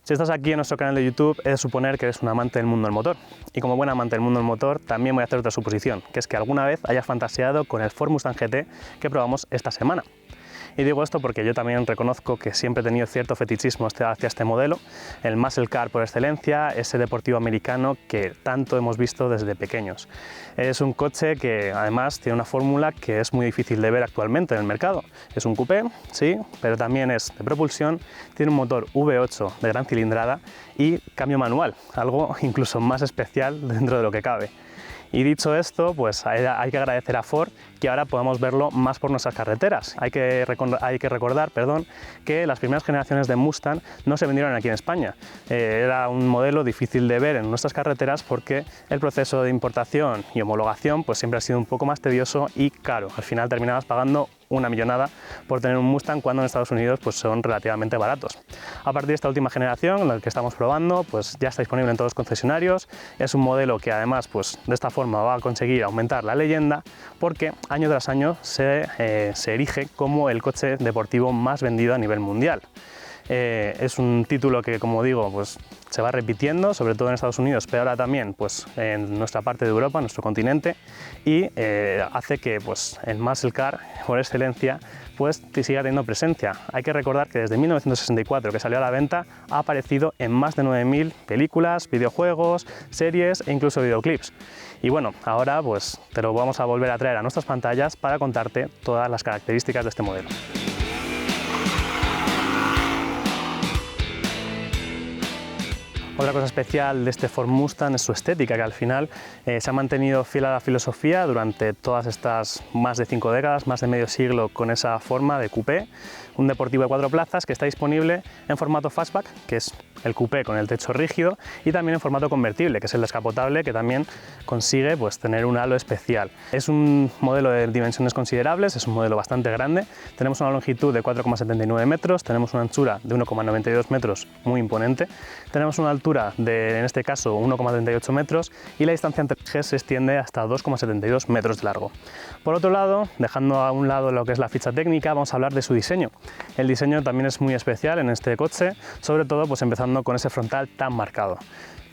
Si estás aquí en nuestro canal de YouTube, es de suponer que eres un amante del mundo del motor. Y como buen amante del mundo del motor, también voy a hacer otra suposición, que es que alguna vez hayas fantaseado con el Ford Mustang GT que probamos esta semana. Y digo esto porque yo también reconozco que siempre he tenido cierto fetichismo hacia este modelo, el muscle car por excelencia, ese deportivo americano que tanto hemos visto desde pequeños. Es un coche que además tiene una fórmula que es muy difícil de ver actualmente en el mercado. Es un coupé, sí, pero también es de propulsión, tiene un motor V8 de gran cilindrada y cambio manual, algo incluso más especial dentro de lo que cabe. Y dicho esto, pues hay que agradecer a Ford que ahora podamos verlo más por nuestras carreteras. Hay que recordar que las primeras generaciones de Mustang no se vendieron aquí en España. Era un modelo difícil de ver en nuestras carreteras porque el proceso de importación y homologación pues siempre ha sido un poco más tedioso y caro. Al final terminabas pagando una millonada por tener un Mustang cuando en Estados Unidos pues son relativamente baratos. A partir de esta última generación, la que estamos probando, pues ya está disponible en todos los concesionarios. Es un modelo que además pues de esta forma va a conseguir aumentar la leyenda porque año tras año se erige como el coche deportivo más vendido a nivel mundial. Es un título que, como digo, pues se va repitiendo, sobre todo en Estados Unidos, pero ahora también pues, en nuestra parte de Europa, en nuestro continente, y hace que pues, el muscle car, por excelencia, pues siga teniendo presencia. Hay que recordar que desde 1964, que salió a la venta, ha aparecido en más de 9.000 películas, videojuegos, series e incluso videoclips. Y bueno, ahora pues te lo vamos a volver a traer a nuestras pantallas para contarte todas las características de este modelo. Otra cosa especial de este Ford Mustang es su estética, que al final se ha mantenido fiel a la filosofía durante todas estas más de 5 décadas, más de medio siglo, con esa forma de coupé, un deportivo de 4 plazas que está disponible en formato fastback, que es el coupé con el techo rígido, y también en formato convertible, que es el descapotable, que también consigue pues, tener un halo especial. Es un modelo de dimensiones considerables, es un modelo bastante grande, tenemos una longitud de 4,79 metros, tenemos una anchura de 1,92 metros muy imponente, tenemos una altura de, en este caso, 1,38 metros y la distancia entre ejes se extiende hasta 2,72 metros de largo. Por otro lado, dejando a un lado lo que es la ficha técnica, vamos a hablar de su diseño. El diseño también es muy especial en este coche, sobre todo pues empezando con ese frontal tan marcado.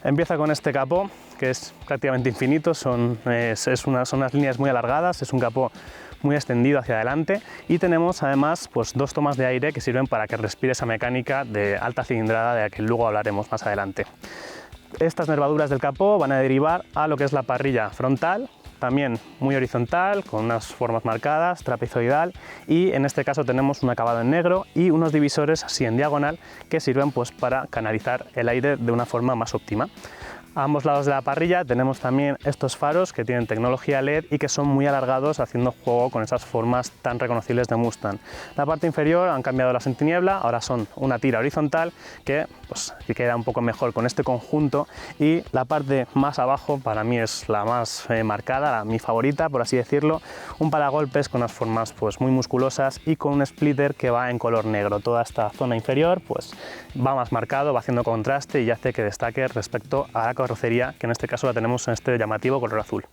Empieza con este capó, que es prácticamente infinito, son unas líneas muy alargadas, es un capó muy extendido hacia adelante y tenemos además pues, dos tomas de aire que sirven para que respire esa mecánica de alta cilindrada de la que luego hablaremos más adelante. Estas nervaduras del capó van a derivar a lo que es la parrilla frontal, también muy horizontal, con unas formas marcadas, trapezoidal, y en este caso tenemos un acabado en negro y unos divisores así en diagonal que sirven pues, para canalizar el aire de una forma más óptima. A ambos lados de la parrilla tenemos también estos faros que tienen tecnología LED y que son muy alargados, haciendo juego con esas formas tan reconocibles de Mustang. La parte inferior han cambiado las antiniebla, ahora son una tira horizontal que pues, queda un poco mejor con este conjunto, y la parte más abajo para mí es la más marcada, mi favorita por así decirlo, un paragolpes con unas formas pues, muy musculosas y con un splitter que va en color negro. Toda esta zona inferior pues, va más marcado, va haciendo contraste y hace que destaque respecto a la carrocería, que en este caso la tenemos en este llamativo color azul.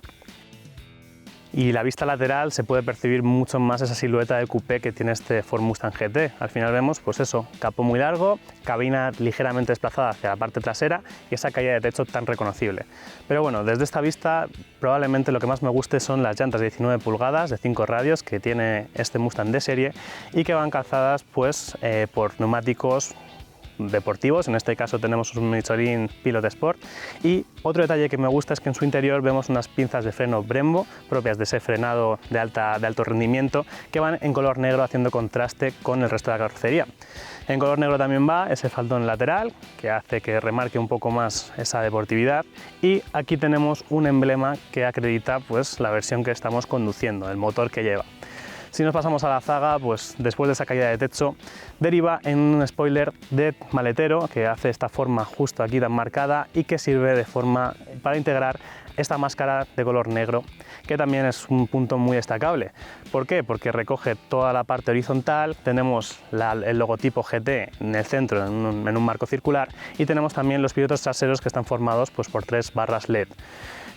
Y la vista lateral se puede percibir mucho más esa silueta de coupé que tiene este Ford Mustang GT. Al final vemos pues eso, capó muy largo, cabina ligeramente desplazada hacia la parte trasera y esa caída de techo tan reconocible. Pero bueno, desde esta vista probablemente lo que más me guste son las llantas de 19 pulgadas de 5 radios que tiene este Mustang de serie y que van calzadas pues, por neumáticos deportivos. En este caso tenemos un Michelin Pilot Sport, y otro detalle que me gusta es que en su interior vemos unas pinzas de freno Brembo propias de ese frenado de alto rendimiento que van en color negro haciendo contraste con el resto de la carrocería. En color negro también va ese faldón lateral que hace que remarque un poco más esa deportividad, y aquí tenemos un emblema que acredita pues, la versión que estamos conduciendo, el motor que lleva. Si nos pasamos a la zaga, pues después de esa caída de techo, deriva en un spoiler de maletero que hace esta forma justo aquí tan marcada y que sirve de forma para integrar esta máscara de color negro, que también es un punto muy destacable. ¿Por qué? Porque recoge toda la parte horizontal, tenemos el logotipo GT en el centro en un marco circular, y tenemos también los pilotos traseros que están formados pues, por 3 barras LED.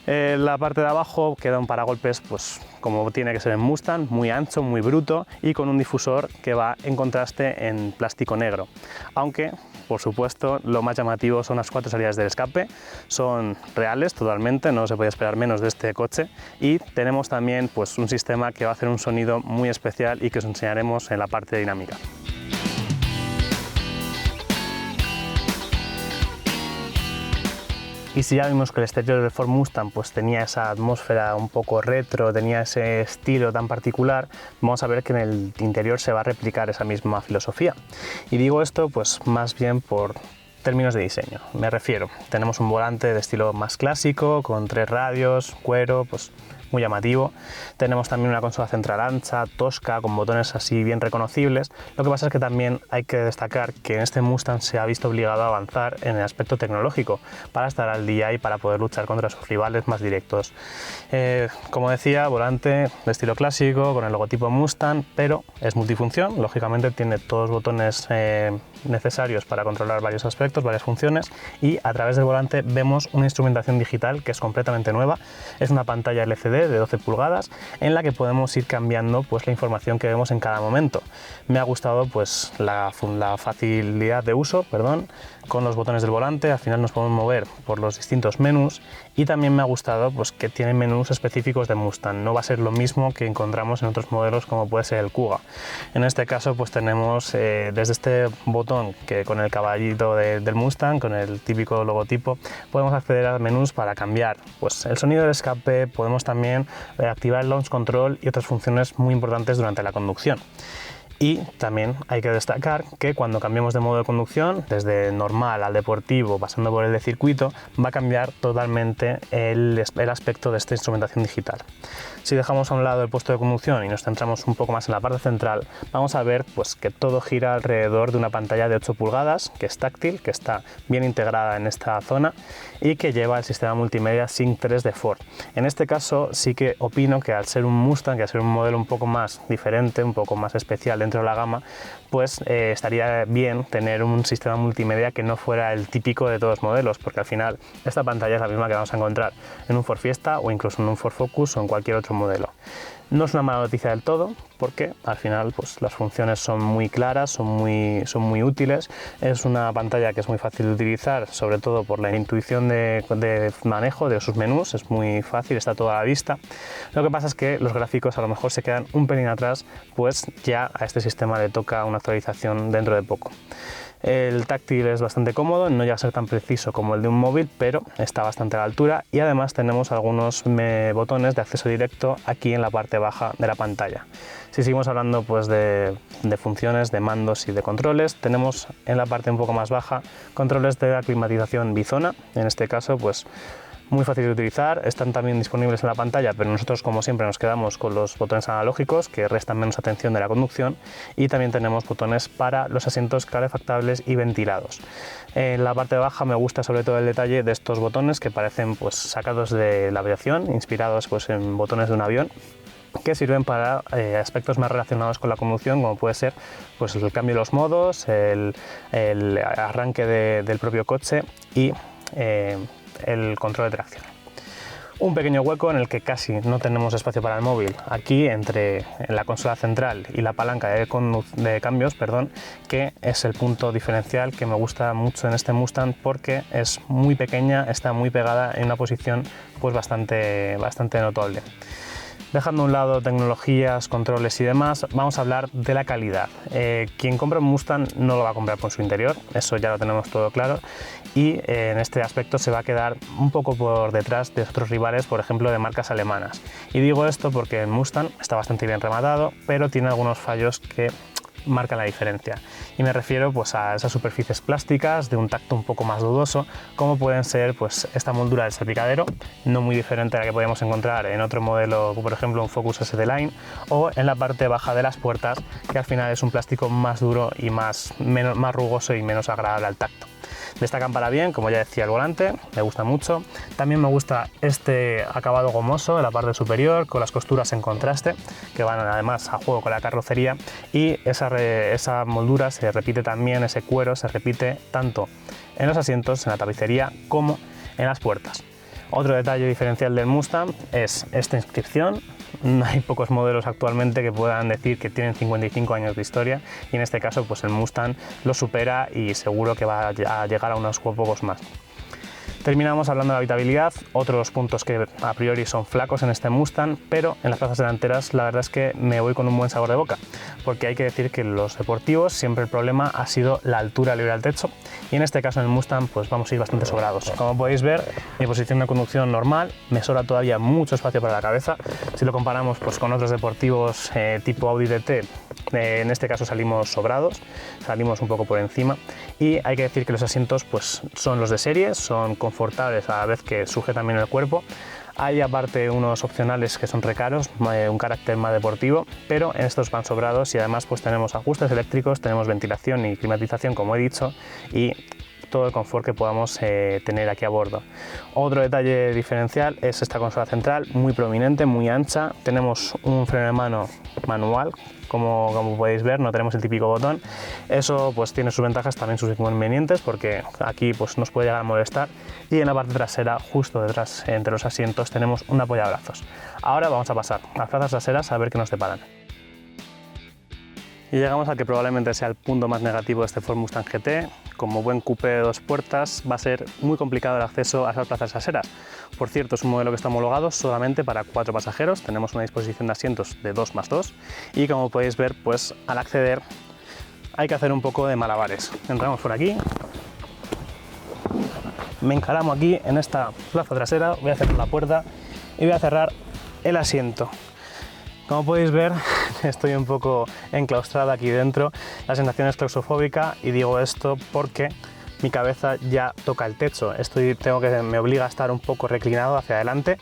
La parte de abajo queda un paragolpes pues, como tiene que ser en Mustang, muy ancho, muy bruto y con un difusor que va en contraste en plástico negro, aunque por supuesto, lo más llamativo son las 4 salidas del escape, son reales totalmente, no se puede esperar menos de este coche, y tenemos también pues un sistema que va a hacer un sonido muy especial y que os enseñaremos en la parte dinámica. Y si ya vimos que el exterior del Ford Mustang pues tenía esa atmósfera un poco retro, tenía ese estilo tan particular, vamos a ver que en el interior se va a replicar esa misma filosofía. Y digo esto pues más bien por términos de diseño. Me refiero, tenemos un volante de estilo más clásico, con 3 radios, cuero, pues muy llamativo. Tenemos también una consola central ancha, tosca, con botones así bien reconocibles. Lo que pasa es que también hay que destacar que en este Mustang se ha visto obligado a avanzar en el aspecto tecnológico para estar al día y para poder luchar contra sus rivales más directos. Como decía, volante de estilo clásico, con el logotipo Mustang, pero es multifunción, lógicamente tiene todos los botones necesarios para controlar varios aspectos, varias funciones, y a través del volante vemos una instrumentación digital que es completamente nueva. Es una pantalla LCD de 12 pulgadas en la que podemos ir cambiando pues la información que vemos en cada momento. Me ha gustado pues la facilidad de uso, con los botones del volante. Al final nos podemos mover por los distintos menús, y también me ha gustado pues que tiene menús específicos de Mustang. No va a ser lo mismo que encontramos en otros modelos como puede ser el Kuga. En este caso pues tenemos desde este botón que con el caballito del Mustang, con el típico logotipo, podemos acceder a menús para cambiar pues el sonido del escape. Podemos también activar el launch control y otras funciones muy importantes durante la conducción. Y también hay que destacar que cuando cambiemos de modo de conducción, desde normal al deportivo, pasando por el de circuito, va a cambiar totalmente el aspecto de esta instrumentación digital. Si dejamos a un lado el puesto de conducción y nos centramos un poco más en la parte central, vamos a ver pues, que todo gira alrededor de una pantalla de 8 pulgadas, que es táctil, que está bien integrada en esta zona y que lleva el sistema multimedia Sync 3 de Ford. En este caso sí que opino que al ser un Mustang, que al ser un modelo un poco más diferente, un poco más especial dentro de la gama, pues estaría bien tener un sistema multimedia que no fuera el típico de todos los modelos, porque al final esta pantalla es la misma que vamos a encontrar en un Ford Fiesta o incluso en un Ford Focus o en cualquier otro modelo. No es una mala noticia del todo, porque al final pues, las funciones son muy claras, son muy útiles. Es una pantalla que es muy fácil de utilizar, sobre todo por la intuición de manejo de sus menús. Es muy fácil, está todo a la vista. Lo que pasa es que los gráficos a lo mejor se quedan un pelín atrás, pues ya a este sistema le toca una actualización dentro de poco. El táctil es bastante cómodo, no llega a ser tan preciso como el de un móvil, pero está bastante a la altura, y además tenemos algunos botones de acceso directo aquí en la parte baja de la pantalla. Si seguimos hablando pues, de funciones, de mandos y de controles, tenemos en la parte un poco más baja controles de la climatización bizona. En este caso pues muy fácil de utilizar, están también disponibles en la pantalla, pero nosotros como siempre nos quedamos con los botones analógicos que restan menos atención de la conducción, y también tenemos botones para los asientos calefactables y ventilados. En la parte baja me gusta sobre todo el detalle de estos botones que parecen pues, sacados de la aviación, inspirados pues, en botones de un avión, que sirven para aspectos más relacionados con la conducción, como puede ser pues, el cambio de los modos, el arranque del propio coche y el control de tracción. Un pequeño hueco en el que casi no tenemos espacio para el móvil, aquí entre la consola central y la palanca de cambios, que es el punto diferencial que me gusta mucho en este Mustang, porque es muy pequeña, está muy pegada en una posición pues bastante notable. Dejando a un lado tecnologías, controles y demás, vamos a hablar de la calidad. Quien compra un Mustang no lo va a comprar por su interior, eso ya lo tenemos todo claro, y en este aspecto se va a quedar un poco por detrás de otros rivales, por ejemplo de marcas alemanas. Y digo esto porque el Mustang está bastante bien rematado, pero tiene algunos fallos que marcan la diferencia, y me refiero pues, a esas superficies plásticas de un tacto un poco más dudoso, como pueden ser pues, esta moldura del salpicadero, no muy diferente a la que podemos encontrar en otro modelo, por ejemplo un Focus ST Line, o en la parte baja de las puertas, que al final es un plástico más duro y más rugoso y menos agradable al tacto. Destacan para bien, como ya decía, el volante, me gusta mucho. También me gusta este acabado gomoso en la parte superior, con las costuras en contraste, que van además a juego con la carrocería, y esa moldura se repite también, ese cuero se repite tanto en los asientos, en la tapicería, como en las puertas. Otro detalle diferencial del Mustang es esta inscripción. Hay pocos modelos actualmente que puedan decir que tienen 55 años de historia y en este caso pues el Mustang lo supera y seguro que va a llegar a unos pocos más. Terminamos hablando de la habitabilidad, otros puntos que a priori son flacos en este Mustang, pero en las plazas delanteras la verdad es que me voy con un buen sabor de boca, porque hay que decir que en los deportivos siempre el problema ha sido la altura libre al techo y en este caso en el Mustang pues vamos a ir bastante sobrados. Como podéis ver, mi posición de conducción normal, me sobra todavía mucho espacio para la cabeza. Si lo comparamos pues con otros deportivos tipo Audi TT, en este caso salimos sobrados, salimos un poco por encima y hay que decir que los asientos pues son los de serie, son confortables a la vez que sujetan bien el cuerpo. Hay aparte unos opcionales que son recaros, un carácter más deportivo, pero en estos van sobrados y además pues tenemos ajustes eléctricos, tenemos ventilación y climatización como he dicho y todo el confort que podamos tener aquí a bordo. Otro detalle diferencial es esta consola central, muy prominente, muy ancha. Tenemos un freno de mano manual, como podéis ver, no tenemos el típico botón. Eso pues tiene sus ventajas, también sus inconvenientes, porque aquí pues nos puede llegar a molestar. Y en la parte trasera, justo detrás, entre los asientos, tenemos un apoyabrazos. Ahora vamos a pasar a las plazas traseras a ver qué nos deparan. Y llegamos al que probablemente sea el punto más negativo de este Ford Mustang GT. Como buen coupé de dos puertas va a ser muy complicado el acceso a esas plazas traseras. Por cierto, es un modelo que está homologado solamente para 4 pasajeros, tenemos una disposición de asientos de 2+2 y como podéis ver, pues al acceder hay que hacer un poco de malabares. Entramos por aquí, me encaramo aquí en esta plaza trasera, voy a cerrar la puerta y voy a cerrar el asiento. Como podéis ver, estoy un poco enclaustrada aquí dentro, la sensación es claustrofóbica y digo esto porque mi cabeza ya toca el techo, me obliga a estar un poco reclinado hacia adelante,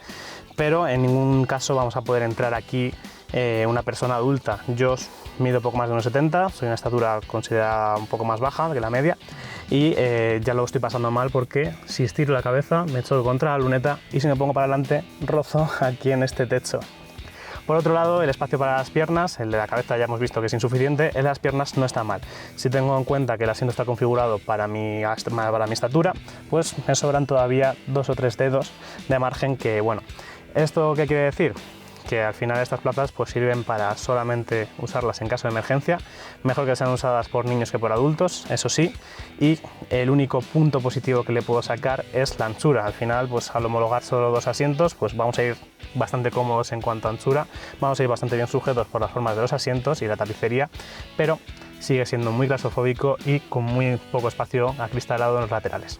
pero en ningún caso vamos a poder entrar aquí una persona adulta. Yo mido poco más de 1,70, soy una estatura considerada un poco más baja que la media y ya lo estoy pasando mal porque si estiro la cabeza me choco contra la luneta y si me pongo para adelante rozo aquí en este techo. Por otro lado, el espacio para las piernas, el de la cabeza ya hemos visto que es insuficiente, el de las piernas no está mal. Si tengo en cuenta que el asiento está configurado para mi estatura, pues me sobran todavía 2 o 3 dedos de margen que, bueno, ¿esto qué quiere decir? Que al final estas plazas pues sirven para solamente usarlas en caso de emergencia, mejor que sean usadas por niños que por adultos, eso sí, y el único punto positivo que le puedo sacar es la anchura. Al final, pues al homologar solo 2 asientos, pues vamos a ir bastante cómodos en cuanto a anchura, vamos a ir bastante bien sujetos por las formas de los asientos y la tapicería, pero sigue siendo muy claustrofóbico y con muy poco espacio acristalado en los laterales.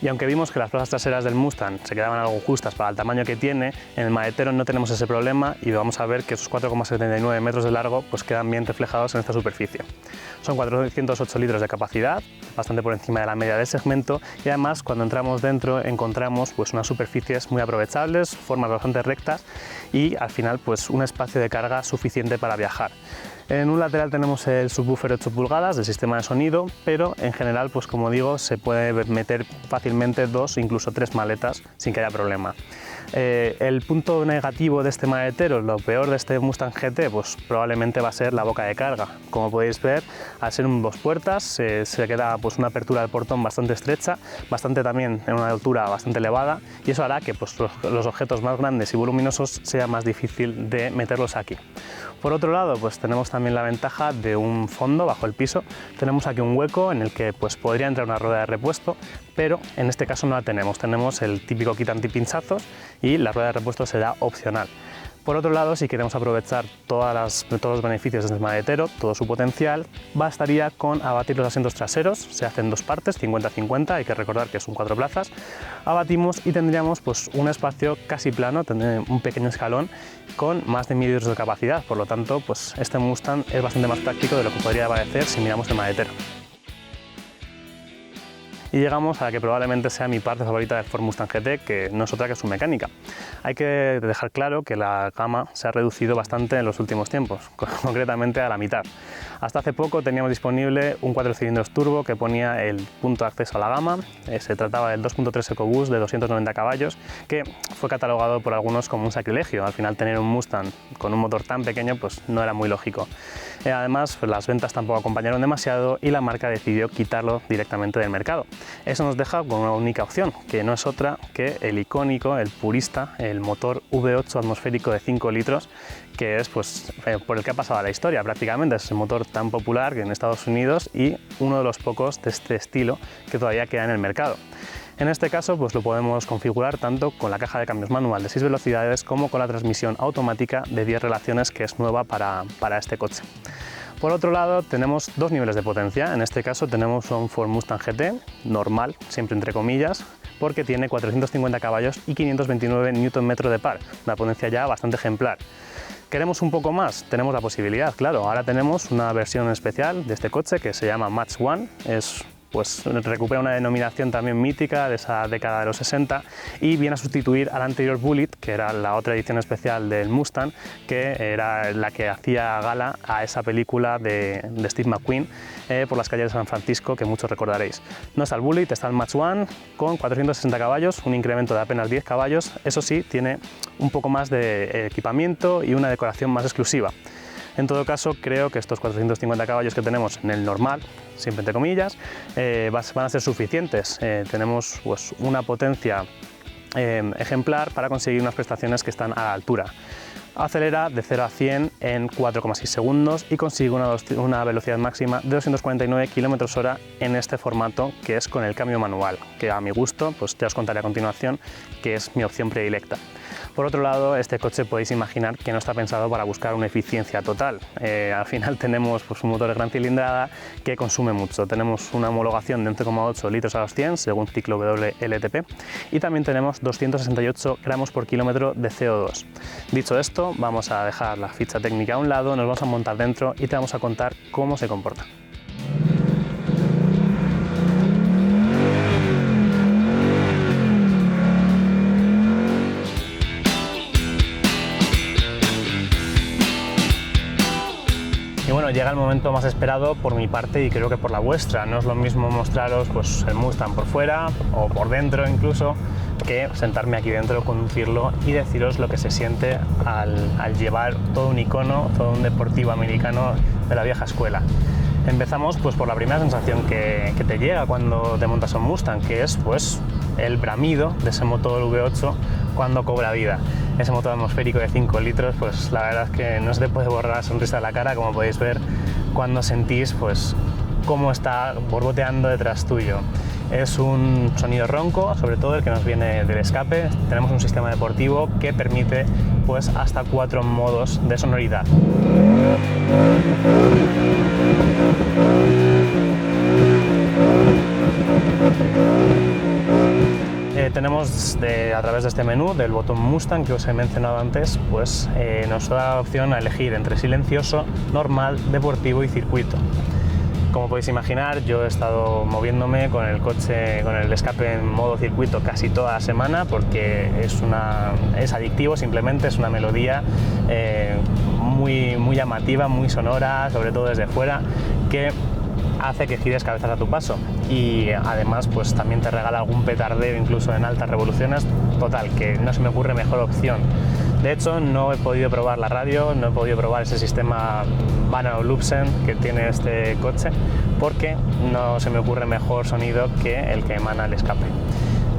Y aunque vimos que las plazas traseras del Mustang se quedaban algo justas para el tamaño que tiene, en el maletero no tenemos ese problema y vamos a ver que esos 4,79 metros de largo pues quedan bien reflejados en esta superficie. Son 408 litros de capacidad, bastante por encima de la media del segmento y además cuando entramos dentro encontramos pues unas superficies muy aprovechables, formas bastante rectas y al final pues un espacio de carga suficiente para viajar. En un lateral tenemos el subwoofer 8 pulgadas del sistema de sonido, pero en general, pues como digo, se puede meter fácilmente 2, incluso 3 maletas sin que haya problema. El punto negativo de este maletero, lo peor de este Mustang GT, pues probablemente va a ser la boca de carga. Como podéis ver, al ser un 2 puertas, se queda pues una apertura del portón bastante estrecha, bastante también en una altura bastante elevada, y eso hará que pues, los objetos más grandes y voluminosos sea más difícil de meterlos aquí. Por otro lado, pues tenemos también la ventaja de un fondo bajo el piso. Tenemos aquí un hueco en el que pues, podría entrar una rueda de repuesto, pero en este caso no la tenemos. Tenemos el típico kit antipinchazos y la rueda de repuesto será opcional. Por otro lado, si queremos aprovechar todos los beneficios del maletero, todo su potencial, bastaría con abatir los asientos traseros, se hacen 2 partes, 50-50, hay que recordar que son 4 plazas, abatimos y tendríamos pues, un espacio casi plano, tendríamos un pequeño escalón con más de 1000 litros de capacidad, por lo tanto pues, este Mustang es bastante más práctico de lo que podría parecer si miramos el maletero. Y llegamos a la que probablemente sea mi parte favorita del Ford Mustang GT, que no es otra que su mecánica. Hay que dejar claro que la gama se ha reducido bastante en los últimos tiempos, concretamente a la mitad. Hasta hace poco teníamos disponible un 4 cilindros turbo que ponía el punto de acceso a la gama. Se trataba del 2.3 EcoBoost de 290 caballos, que fue catalogado por algunos como un sacrilegio. Al final, tener un Mustang con un motor tan pequeño pues no era muy lógico. Además, pues las ventas tampoco acompañaron demasiado y la marca decidió quitarlo directamente del mercado. Eso nos deja con una única opción, que no es otra que el icónico, el purista, el motor V8 atmosférico de 5 litros, que es pues, por el que ha pasado la historia prácticamente. Es el motor tan popular que en Estados Unidos y uno de los pocos de este estilo que todavía queda en el mercado. En este caso pues lo podemos configurar tanto con la caja de cambios manual de 6 velocidades como con la transmisión automática de 10 relaciones, que es nueva para este coche. Por otro lado, tenemos dos niveles de potencia. En este caso tenemos un Ford Mustang GT normal, siempre entre comillas, porque tiene 450 caballos y 529 Nm de par, una potencia ya bastante ejemplar. ¿Queremos un poco más? Tenemos la posibilidad, claro. Ahora tenemos una versión especial de este coche que se llama Match One. Pues recupera una denominación también mítica de esa década de los 60 y viene a sustituir a la anterior Bullitt, que era la otra edición especial del Mustang, que era la que hacía gala a esa película de Steve McQueen, por las calles de San Francisco, que muchos recordaréis. No está el Bullitt, está el Match One con 460 caballos, un incremento de apenas 10 caballos, eso sí, tiene un poco más de equipamiento y una decoración más exclusiva. En todo caso, creo que estos 450 caballos que tenemos en el normal, siempre entre comillas, van a ser suficientes. Tenemos pues, una potencia ejemplar para conseguir unas prestaciones que están a la altura. Acelera de 0 a 100 en 4,6 segundos y consigue una velocidad máxima de 249 km/h en este formato, que es con el cambio manual, que a mi gusto, pues ya os contaré a continuación, que es mi opción predilecta. Por otro lado, este coche podéis imaginar que no está pensado para buscar una eficiencia total. Al final tenemos pues, un motor de gran cilindrada que consume mucho. Tenemos una homologación de 11,8 litros a los 100 según ciclo WLTP y también tenemos 268 gramos por kilómetro de CO2. Dicho esto, vamos a dejar la ficha técnica a un lado, nos vamos a montar dentro y te vamos a contar cómo se comporta. Y bueno, llega el momento más esperado por mi parte y creo que por la vuestra. No es lo mismo mostraros pues, el Mustang por fuera o por dentro incluso, que sentarme aquí dentro, conducirlo y deciros lo que se siente al llevar todo un icono, todo un deportivo americano de la vieja escuela. Empezamos pues, por la primera sensación que te llega cuando te montas un Mustang, que es pues, el bramido de ese motor V8 cuando cobra vida. Ese motor atmosférico de 5 litros, pues la verdad es que no se te puede borrar la sonrisa de la cara, como podéis ver cuando sentís pues, cómo está borboteando detrás tuyo. Es un sonido ronco, sobre todo el que nos viene del escape. Tenemos un sistema deportivo que permite pues, hasta 4 modos de sonoridad. Tenemos a través de este menú del botón Mustang que os he mencionado antes, pues nos da la opción a elegir entre silencioso, normal, deportivo y circuito. Como podéis imaginar, yo he estado moviéndome con el coche, con el escape en modo circuito casi toda la semana porque es adictivo, simplemente es una melodía muy llamativa, muy sonora, sobre todo desde fuera, que hace que gires cabezas a tu paso y además pues también te regala algún petardeo incluso en altas revoluciones. Total, que no se me ocurre mejor opción. De hecho, no he podido probar la radio, no he podido probar ese sistema Bang & Olufsen que tiene este coche porque no se me ocurre mejor sonido que el que emana el escape.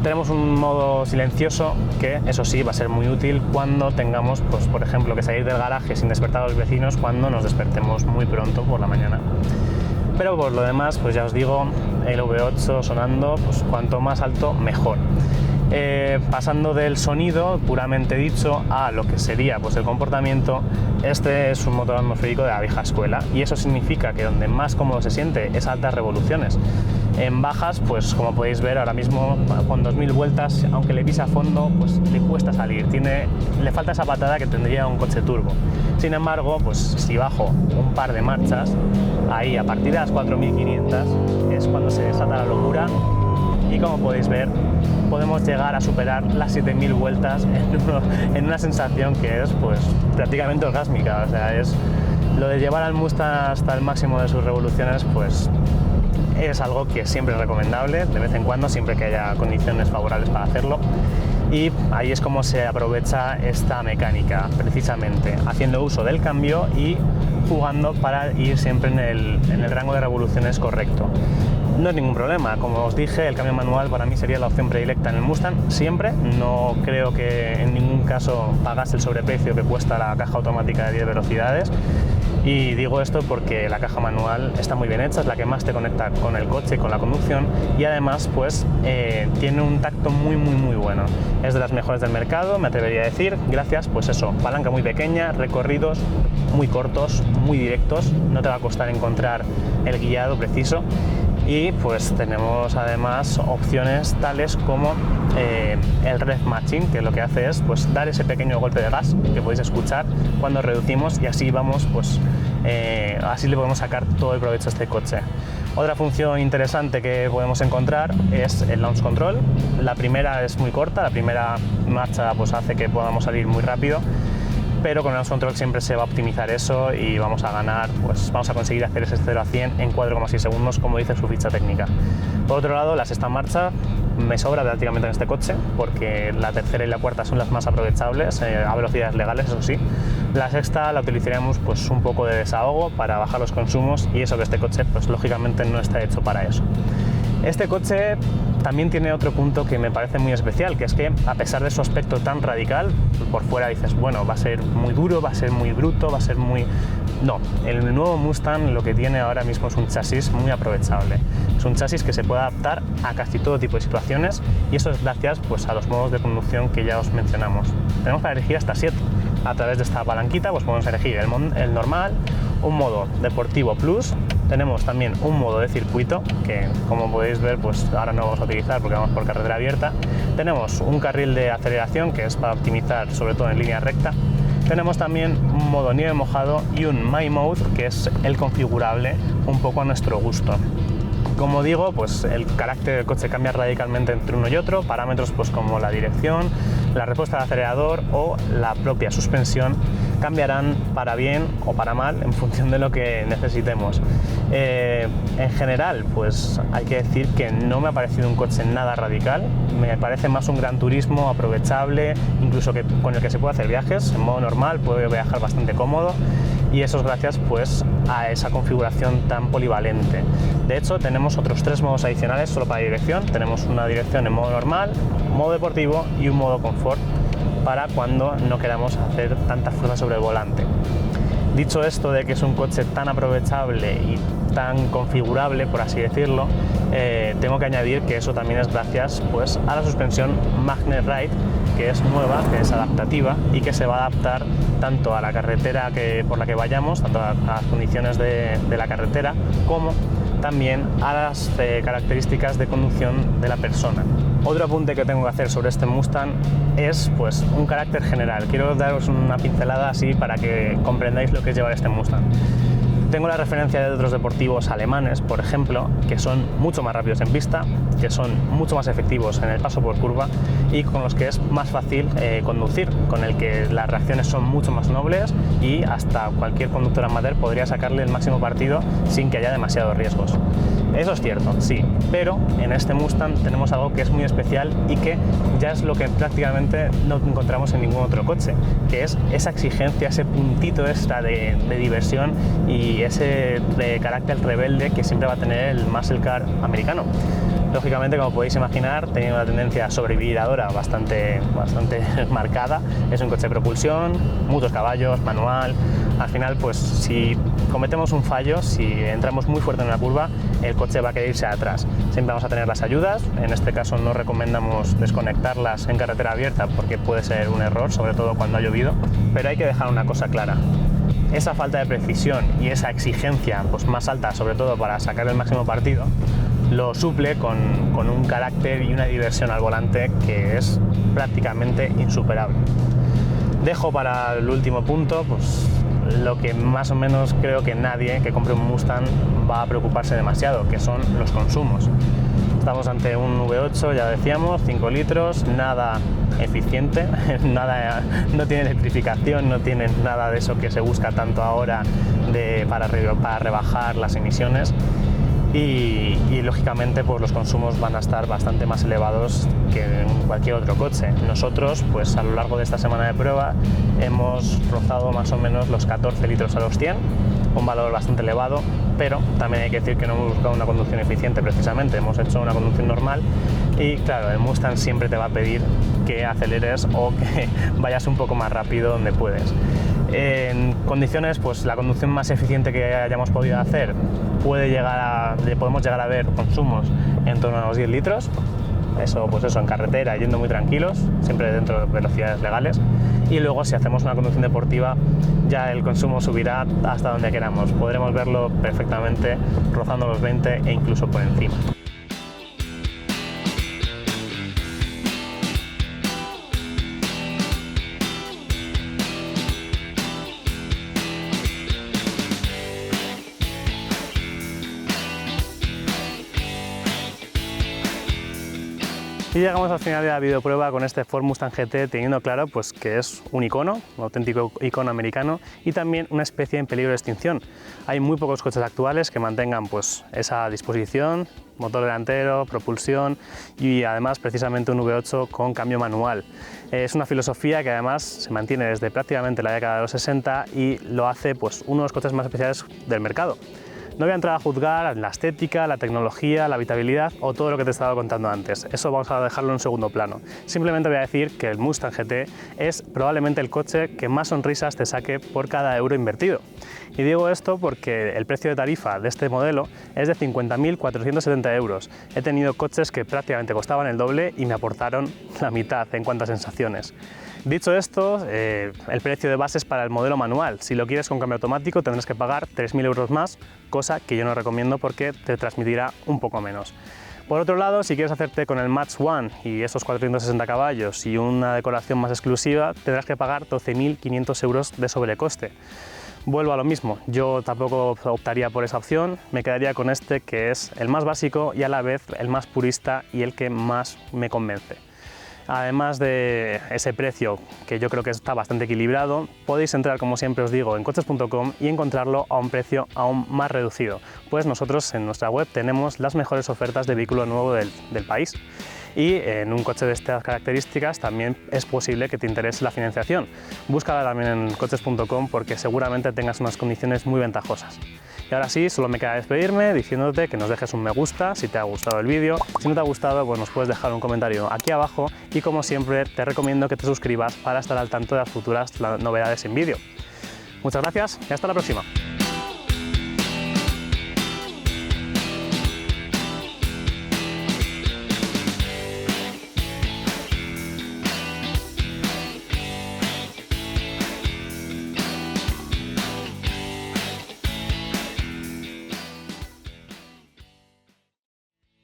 Tenemos un modo silencioso que, eso sí, va a ser muy útil cuando tengamos, pues, por ejemplo, que salir del garaje sin despertar a los vecinos cuando nos despertemos muy pronto por la mañana. Pero por lo demás, pues ya os digo, el V8 sonando, pues cuanto más alto, mejor. Pasando del sonido puramente dicho a lo que sería pues el comportamiento, este es un motor atmosférico de la vieja escuela y eso significa que donde más cómodo se siente es a altas revoluciones. En bajas, pues como podéis ver ahora mismo con 2000 vueltas, aunque le pisa a fondo, pues le cuesta salir, le falta esa patada que tendría un coche turbo. Sin embargo, pues si bajo un par de marchas, ahí a partir de las 4500 es cuando se desata la locura y como podéis ver podemos llegar a superar las 7000 vueltas en una sensación que es pues prácticamente orgásmica. O sea, Lo de llevar al Mustang hasta el máximo de sus revoluciones, pues es algo que siempre es recomendable, de vez en cuando, siempre que haya condiciones favorables para hacerlo. Y ahí es como se aprovecha esta mecánica, precisamente haciendo uso del cambio y jugando para ir siempre en el rango de revoluciones correcto. No es ningún problema, como os dije, el cambio manual para mí sería la opción predilecta en el Mustang siempre. No creo que en ningún caso pagase el sobreprecio que cuesta la caja automática de 10 velocidades. Y digo esto porque la caja manual está muy bien hecha, es la que más te conecta con el coche y con la conducción, y además pues tiene un tacto muy bueno. Es de las mejores del mercado, me atrevería a decir, gracias pues eso, palanca muy pequeña, recorridos muy cortos, muy directos, no te va a costar encontrar el guiado preciso. Y pues tenemos además opciones tales como el rev matching, que lo que hace es pues dar ese pequeño golpe de gas que podéis escuchar cuando reducimos, y así vamos pues así le podemos sacar todo el provecho a este coche. Otra función interesante que podemos encontrar es el launch control. La primera es muy corta, la primera marcha pues hace que podamos salir muy rápido, pero con el launch control siempre se va a optimizar eso y vamos a ganar, pues vamos a conseguir hacer ese 0 a 100 en 4,6 segundos, como dice su ficha técnica. Por otro lado, la sexta marcha me sobra prácticamente en este coche, porque la tercera y la cuarta son las más aprovechables, a velocidades legales, eso sí. La sexta la utilizaríamos pues un poco de desahogo para bajar los consumos, y eso que este coche pues lógicamente no está hecho para eso. Este coche también tiene otro punto que me parece muy especial, que es que a pesar de su aspecto tan radical, por fuera dices, bueno, va a ser muy duro, va a ser muy bruto, va a ser muy... No, el nuevo Mustang lo que tiene ahora mismo es un chasis muy aprovechable. Es un chasis que se puede adaptar a casi todo tipo de situaciones, y eso es gracias pues a los modos de conducción que ya os mencionamos. Tenemos para elegir hasta 7. A través de esta palanquita pues podemos elegir el normal, un modo deportivo plus, tenemos también un modo de circuito que, como podéis ver, pues ahora no vamos a utilizar porque vamos por carretera abierta. Tenemos un carril de aceleración que es para optimizar sobre todo en línea recta. Tenemos también un modo nieve mojado y un My Mode, que es el configurable un poco a nuestro gusto. Como digo, pues el carácter del coche cambia radicalmente entre uno y otro. Parámetros pues como la dirección, la respuesta del acelerador o la propia suspensión cambiarán para bien o para mal en función de lo que necesitemos. En general, pues hay que decir que no me ha parecido un coche nada radical. Me parece más un Gran Turismo aprovechable, incluso que con el que se puede hacer viajes en modo normal, puedo viajar bastante cómodo. Y eso es gracias pues a esa configuración tan polivalente. De hecho, tenemos otros 3 modos adicionales solo para dirección. Tenemos una dirección en modo normal, modo deportivo y un modo confort para cuando no queramos hacer tanta fuerza sobre el volante. Dicho esto de que es un coche tan aprovechable y tan configurable, por así decirlo, tengo que añadir que eso también es gracias pues a la suspensión Magnet Ride, que es nueva, que es adaptativa y que se va a adaptar tanto a la carretera por la que vayamos, tanto a las condiciones de la carretera, como también a las características de conducción de la persona. Otro apunte que tengo que hacer sobre este Mustang es pues un carácter general. Quiero daros una pincelada así para que comprendáis lo que es llevar este Mustang. Tengo la referencia de otros deportivos alemanes, por ejemplo, que son mucho más rápidos en pista, que son mucho más efectivos en el paso por curva y con los que es más fácil conducir, con el que las reacciones son mucho más nobles y hasta cualquier conductor amateur podría sacarle el máximo partido sin que haya demasiados riesgos. Eso es cierto, sí, pero en este Mustang tenemos algo que es muy especial y que ya es lo que prácticamente no encontramos en ningún otro coche, que es esa exigencia, ese puntito extra de diversión y ese carácter rebelde que siempre va a tener el muscle car americano. Lógicamente, como podéis imaginar, tiene una tendencia sobreviviradora bastante marcada. Es un coche de propulsión, muchos caballos, manual. Al final, pues si cometemos un fallo, si entramos muy fuerte en una curva, el coche va a querer irse atrás. Siempre vamos a tener las ayudas. En este caso no recomendamos desconectarlas en carretera abierta porque puede ser un error, sobre todo cuando ha llovido. Pero hay que dejar una cosa clara. Esa falta de precisión y esa exigencia pues más alta, sobre todo para sacar el máximo partido, lo suple con un carácter y una diversión al volante que es prácticamente insuperable. Dejo para el último punto pues lo que más o menos creo que nadie que compre un Mustang va a preocuparse demasiado, que son los consumos. Estamos ante un V8, ya decíamos, 5 litros, nada eficiente, no tiene electrificación, no tiene nada de eso que se busca tanto ahora para rebajar las emisiones. Y lógicamente pues los consumos van a estar bastante más elevados que en cualquier otro coche. Nosotros pues a lo largo de esta semana de prueba hemos rozado más o menos los 14 litros a los 100, un valor bastante elevado, pero también hay que decir que no hemos buscado una conducción eficiente precisamente, hemos hecho una conducción normal y claro, el Mustang siempre te va a pedir que aceleres o que vayas un poco más rápido donde puedes. En condiciones, pues la conducción más eficiente que hayamos podido hacer podemos llegar a ver consumos en torno a los 10 litros, eso en carretera, yendo muy tranquilos, siempre dentro de velocidades legales, y luego si hacemos una conducción deportiva ya el consumo subirá hasta donde queramos, podremos verlo perfectamente rozando los 20 e incluso por encima. Y llegamos al final de la videoprueba con este Ford Mustang GT, teniendo claro pues, que es un icono, un auténtico icono americano y también una especie en peligro de extinción. Hay muy pocos coches actuales que mantengan pues, esa disposición, motor delantero, propulsión y además precisamente un V8 con cambio manual. Es una filosofía que además se mantiene desde prácticamente la década de los 60 y lo hace pues, uno de los coches más especiales del mercado. No voy a entrar a juzgar la estética, la tecnología, la habitabilidad o todo lo que te he estado contando antes. Eso vamos a dejarlo en segundo plano. Simplemente voy a decir que el Mustang GT es probablemente el coche que más sonrisas te saque por cada euro invertido. Y digo esto porque el precio de tarifa de este modelo es de 50.470 euros. He tenido coches que prácticamente costaban el doble y me aportaron la mitad en cuanto a sensaciones. Dicho esto, el precio de base es para el modelo manual. Si lo quieres con cambio automático tendrás que pagar 3.000 euros más, cosa que yo no recomiendo porque te transmitirá un poco menos. Por otro lado, si quieres hacerte con el Match One y esos 460 caballos y una decoración más exclusiva, tendrás que pagar 12.500 euros de sobrecoste. Vuelvo a lo mismo, yo tampoco optaría por esa opción, me quedaría con este que es el más básico y a la vez el más purista y el que más me convence. Además de ese precio, que yo creo que está bastante equilibrado, podéis entrar, como siempre os digo, en coches.com y encontrarlo a un precio aún más reducido, pues nosotros en nuestra web tenemos las mejores ofertas de vehículo nuevo del país. Y en un coche de estas características también es posible que te interese la financiación. Búscala también en coches.com porque seguramente tengas unas condiciones muy ventajosas. Y ahora sí, solo me queda despedirme diciéndote que nos dejes un me gusta si te ha gustado el vídeo. Si no te ha gustado, pues nos puedes dejar un comentario aquí abajo y como siempre te recomiendo que te suscribas para estar al tanto de las futuras novedades en vídeo. Muchas gracias y hasta la próxima.